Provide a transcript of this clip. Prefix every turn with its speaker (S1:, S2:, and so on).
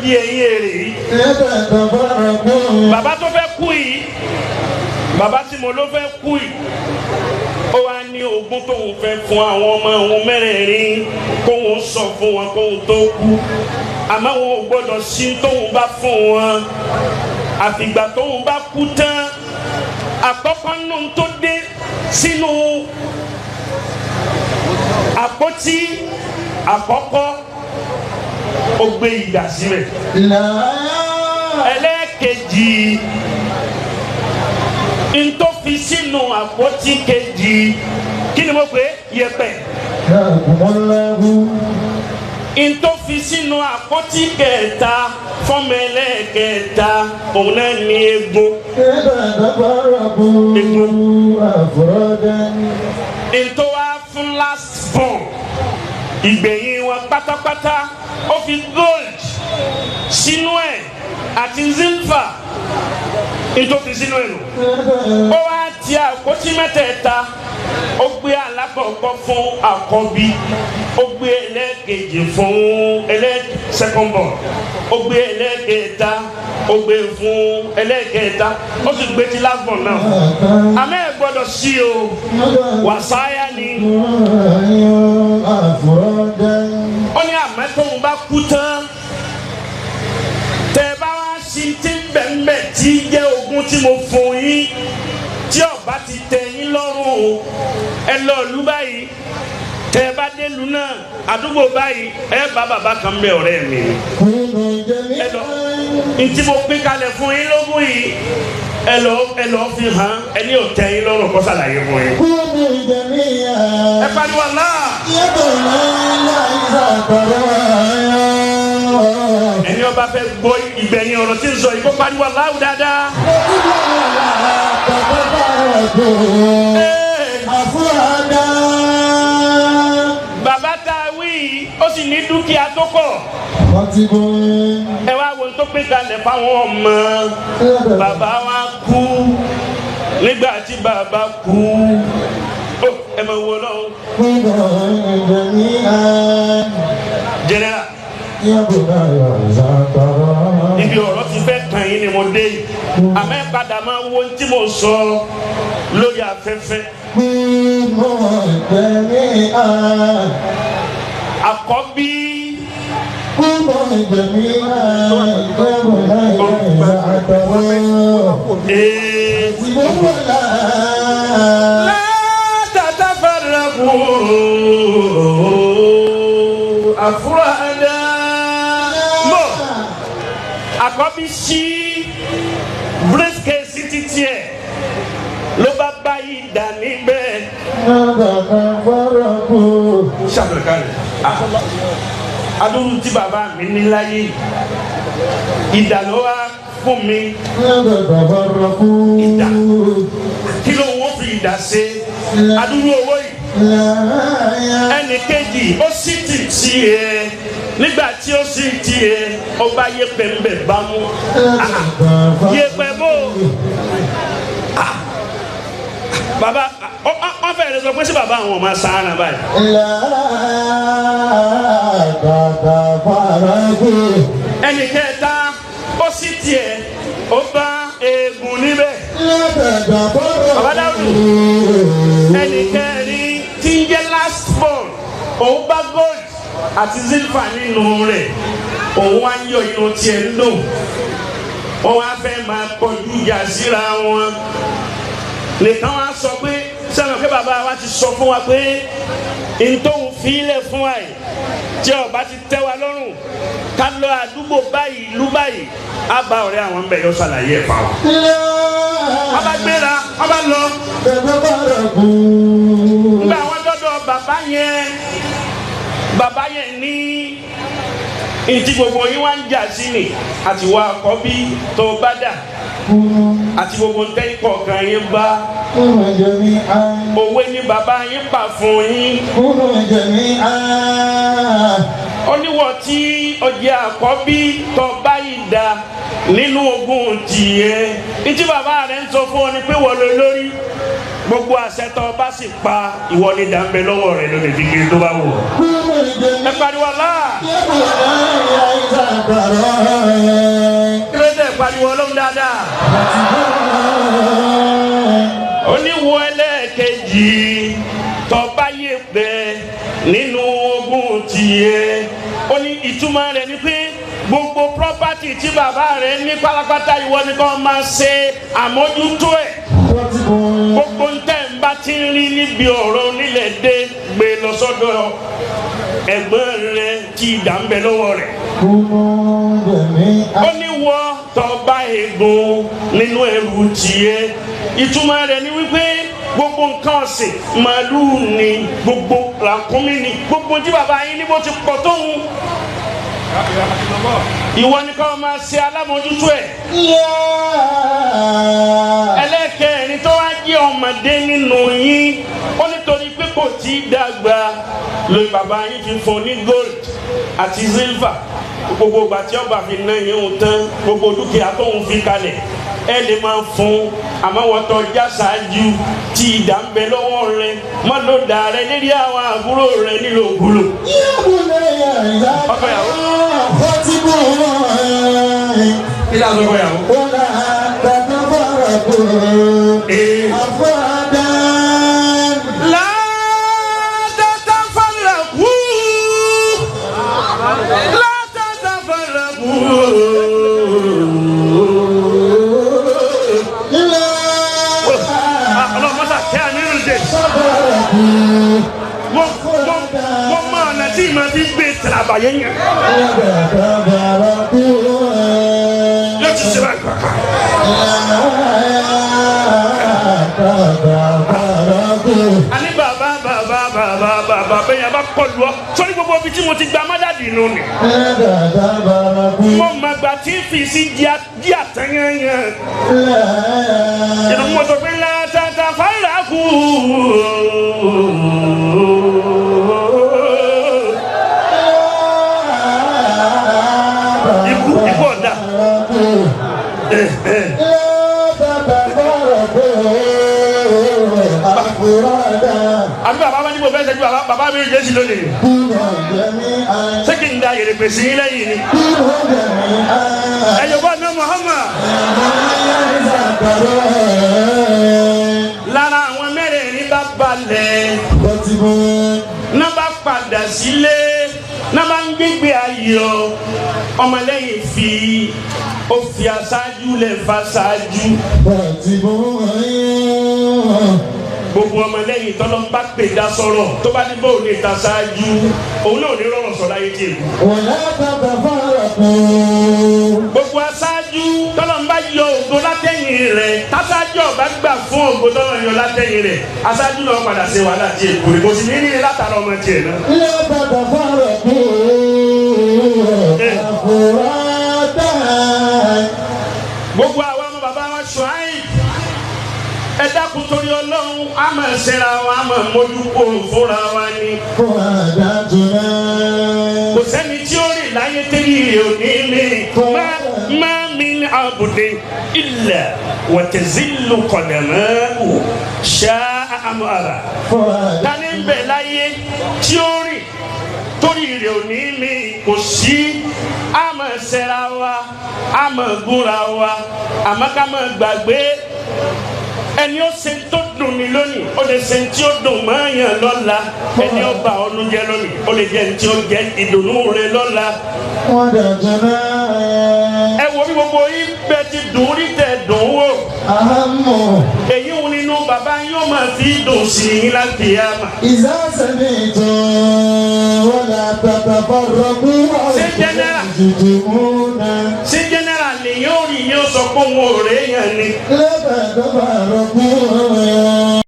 S1: bí ẹ̀yin èrè yìí. Bàbá tó fẹ́ kú yìí, bàbá tí mo ló fẹ́ kú yìí, ó wá ní ogún tóun fẹ́ fún àwọn ọmọ òun mẹ́rẹ̀ẹ̀rin kóun sọ fún wọn kóun tó kú, àmọ́ wọn ò gbọ́dọ̀ sí tóun bá fún wọn àfìgbà tóun bá kú tán. Àkọ́kọ́ nù tó dé sínú àpótí àkọ́kọ́ ó gbé idà síbẹ̀. Ẹlẹ́ẹ̀kejì ntó fi sínú àpótí kejì kí ni mo pè é yẹ̀pẹ̀. Ntó fi sínú àpótí kẹta fọ́mọ ẹlẹ́ẹ̀kẹta òun náà ní egbò. Ntó wá fún last born ìgbẹ̀yìn wọn pátápátá ó fi gold sínú ẹ̀ àti zilver ntòfi sínú ẹ̀ lò. Ó wá ti àpótí mẹ́tẹ̀ẹ̀ta ó gbé alákọ̀ọ́kọ́ fún àkọ́bí, ó gbé ẹlẹ́ẹ̀kejì fún second born, ó gbé ẹlẹ́ẹ̀kẹta ó gbé fún ẹlẹ́ẹ̀kẹta ó sì gbé ti last born náà. Àmọ́ ẹ gbọ́dọ̀ sí o wàsáyà ni. Ó ní àmọ́ tóun bá kú tán tẹ́ bá wá sí tí bẹ́ẹ̀ tí jẹ́ ogún tí mo fún yín tí ọba ti tẹ́ yín lọ́rùn ẹ lọ ìlú báyìí, tẹ́ bá dé ìlú náà àdúgbò báyìí ẹ bá bàbá kan bẹ ọ̀rẹ́ mi. Ẹ lọ ntí mo pín kalẹ̀ fún yín lógún yìí ẹ lọ fi hàn ẹni ò tẹ́ yín lọ́rùn kó ṣàlàyé fún yín. Ẹ pariwo náà. Ẹni ọba fẹ́ gbọ́ ìgbẹ̀yìn ọ̀rọ̀ tí ń sọ yìí kó pariwo Allahu dáadáa. Bàbá tá a wí ó sì ní dúkìá tó pọ̀. Ẹ wá wo tó pín kalẹ̀ fáwọn ọmọ. Bàbá wa kú nígbà tí bàbá kú ẹ máa wọ lọ́wọ́. Jẹ́nẹ́rà ibi ọ̀rọ̀ ti fẹ́ kàn yín ni mo dé yìí, àmọ́ ẹ padà máa wo tí mo sọ lórí afẹ́fẹ́. Àkọ́bí afurada mo àkọ́bí sí briefcase títí ẹ̀ ló bá báyìí dà níbẹ̀. Ṣàbẹ̀kálẹ̀ adúrú tí bàbá mi ní láyé ìdà ló wá fún mi. Ìdà kí ló wọ́n fi ìdà ṣe adúrú owó yìí. Ẹnì kejì ó sì ti tiẹ̀ nígbà tí ó sì tiẹ̀ ọba yẹpẹ̀ ń bẹ̀ bá mú yẹpẹ̀ bò bàbá wọ́n fẹ́ẹ́ sọ pé sí bàbá àwọn ọmọ sáárà báyìí. Ẹnì kẹta ó sì tiẹ̀ ó bá eegun níbẹ̀. Bàbá Dáúdù ẹnì kẹrin tí ń jẹ́ last born òun bá gold àti zilver nínú rẹ̀ òun wá ń yọ inú tiẹ̀ ń lò wọ́n wá fẹ́ máa kọjú ìjà síra wọn nìkan wá sọ pé sẹ́wọ̀n pé bàbá wa ti sọ fún wa pé ntòun fílẹ̀ fún wa yìí tí ọba ti tẹ́ wa lọ́rùn ká lọ àdúgbò báyìí ìlú báyìí á bá ọ̀rẹ́ àwọn ń bẹ̀ yọ ṣàlàyé ẹ̀ fà wá. wọ́n bá gbéra wọ́n bá lọ. nígbà wọn dọ́dọ̀ bàbá yẹn ní ntí gbogbo yín wá ń jà sí ni àti wà àkọ́bí tó bá dà àti gbogbo ntẹ́yìn kọ̀ọ̀kan yín bá òwe ni bàbá yín pa fún yín. oníwọ̀ tí ọjà àkọ́bí tó bá yìí dá nínú ogún tiẹ̀ ntí bàbá rẹ̀ ń sọ fún ọ ni pé wọ́n lọ lórí gbogbo àṣẹ tó bá sì pa ìwọ ni dàmbẹ lọ́wọ́ rẹ̀ lórí ìdíje tó bá wù. ẹ pariwo Allah. kí ló dé pariwo ọlọ́run dáadáa. oníwọ̀ ẹlẹ́ẹ̀kejì tọ́ba yé pẹ́ nínú ogún tiẹ̀ ó ní ìtumọ̀ rẹ̀ ni pé gbogbo property tí bàbá rẹ̀ ní pátápátá ìwọ ni kò máa ṣe àmójútó ẹ̀. gbogbo ntẹ̀ ń bá ti ń rí níbi ọ̀rọ̀ onílẹ̀ dé gbé lọ sọ́dọ̀ ẹ̀gbọ́n rẹ̀ tí ìdá ń bẹ lọ́wọ́ rẹ̀. ó ní wọ́ tọ́ba egun nínú ẹrù tiẹ̀ ìtumọ̀ rẹ̀ ni wípé gbogbo nǹkan ọ̀sìn màálùú ni gbogbo ràkúnmí ni gbogbo tí bàbá yín ní bó ti pọ̀ tóun ìwọ ni kò máa ṣe alámòjútó ẹ̀. ẹlẹ́kẹ̀ẹ́ni tó wá jẹ́ ọmọdé nínú yín ó nítorí pé kò tí ì dàgbà lórí bàbá yín fi fún ní gold àti silver gbogbo ìgbà tí ọba fi ná yín òun tán gbogbo dúkìá tóun fi kalẹ̀ ẹ lè máa fún àmọ́ wọ́n tọ́ já ṣáájú tí ìdá ń bẹ lọ́wọ́ rẹ má ló dà rẹ lérí àwọn àbúrò rẹ nílò ògúlò. ọkọ yàwó. kí ló ń sọ ọkọ yàwó. wọ́n máa nà tí ma fi gbé tàbáyé yẹn. yóò ti ṣe báyìí kàkà. ani bàbá bẹ́ẹ̀ yẹn bá kọlu ọ sọ́ni gbogbo ibi tí mo ti gba amádàdì nù ni. mo ma gba tí fi sí di àtẹ̀yẹ̀yẹ̀. ìdùnnú mo sọ pé ńlá tata fàlà kù. àbí bàbá bá ní mo fẹ́ sẹ́jú bàbá mi jẹ́ sí lónìí. ṣé kí n da yèrè pèsè yín lẹ́yìn ni. ẹ̀yọ̀ bá ní Muhammad. lára àwọn mẹ́rẹ̀ẹ̀rin bá balẹ̀. náà bá padà sílé náà bá ń gbégbé ayọ̀ ọmọlẹ́yìn ó fi aṣáájú lẹ̀ fa aṣáájú. gbogbo ọmọlẹ́yìn tọ́lọ́ ń bá pè dá sọ̀rọ̀ tó bá ní bóun ní ta ṣáájú òun náà ní rọrùn sọ̀rọ̀ ayé tiẹ̀. gbogbo aṣáájú tọ́lọ́ ń bá yọ ògo látẹ̀yìn rẹ̀ táṣáájú ọ̀bá gbà fún ògo tọ́lọ́ yọ látẹ̀yìn rẹ̀ aṣáájú náà padà ṣe wàhálà tiẹ̀ kò ní kò sì ní ní látara ọmọ tiẹ̀ náà. gbogbo àwọn ọmọ bàbá wa Ṣuaib ẹ dákun torí Ọlọ́run a máa ṣẹra wa a máa mójú kúrò fúnra wa ni. kò sẹ́ni tí ó rìn láyé tẹ́lẹ̀ rẹ̀ ò ní lè má min abudin illa wa tazillu qadamahu sha'a amara. tani ń bẹ láyé tí ó rìn torí rẹ̀ ò ní lè kò sí a máa ṣẹra wa a máa gúnra wa àmọ́ ká máa gbàgbé ẹni ó ṣe tó dùn ní lónìí ó lè ṣe tí ó dùn máa yàn lọ́la ẹni ó bà ọ́ nínú jẹ́ lónìí ó lè jẹ́ tí ó jẹ́ ìdùnnú rẹ̀ lọ́la. ẹ wo bí gbogbo yín bẹ ti dùn rí tẹ dùn wò. èyí ń nínú bàbá yóò máa fi dùn sí i láti yá ma.
S2: ìsásẹ́mi tó wọ́n lè tàtà fọ́rọ̀ kú ọ̀rọ̀
S1: ṣé jẹ́nẹ́rà lè yóò rí yóò sọ pé òun ò rèé yàn ni.
S2: lẹ́bẹ̀ẹ́ tó bá rọ̀ kú ọ̀rọ̀.